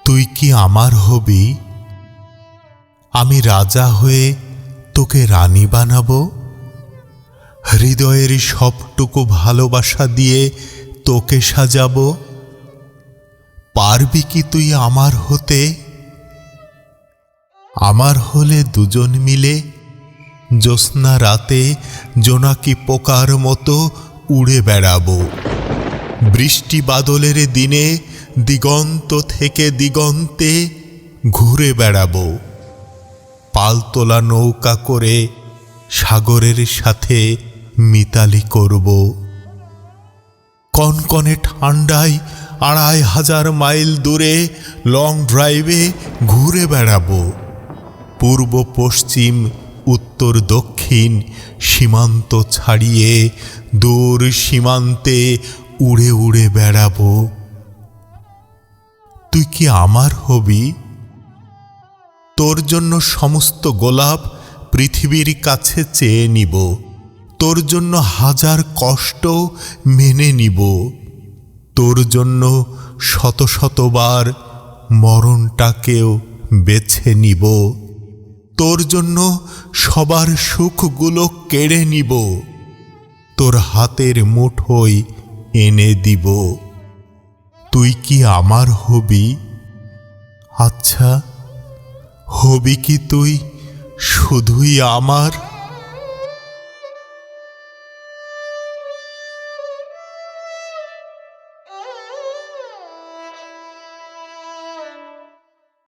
তুই কি আমার হবি? আমি রাজা হয়ে তোকে রানী বানাবো। হৃদয়ের সবটুকু ভালোবাসা দিয়ে তোকে সাজাবো। পারবি কি তুই আমার হতে? আমার হলে দুজন মিলে জ্যোৎস্না রাতে জোনাকি পোকার মতো উড়ে বেড়াবো। বৃষ্টি বাদলের দিনে দিগন্ত থেকে দিগন্তে ঘুরে বেড়াবো। পালতোলা নৌকা করে সাগরের সাথে মিতালি করব। কনকনে ঠান্ডায় ২৫০০ মাইল দূরে লং ড্রাইভে ঘুরে বেড়াবো। পূর্ব পশ্চিম উত্তর দক্ষিণ সীমান্ত ছাড়িয়ে দূর সীমান্তে উড়ে উড়ে বেড়াবো। তুই কি আমার হবি? তোর জন্য সমস্ত গোলাপ পৃথিবীর কাছে চেয়ে নিব। তোর জন্য হাজার কষ্ট মেনে নিব। তোর জন্য শত শতবার মরণটাকেও বেছে নিব। তোর জন্য সবার সুখগুলো কেড়ে নিব। তোর হাতের মুঠোয় এনে দিব। তুই কি আমার হবি? আচ্ছা, হবি কি তুই শুধুই আমার?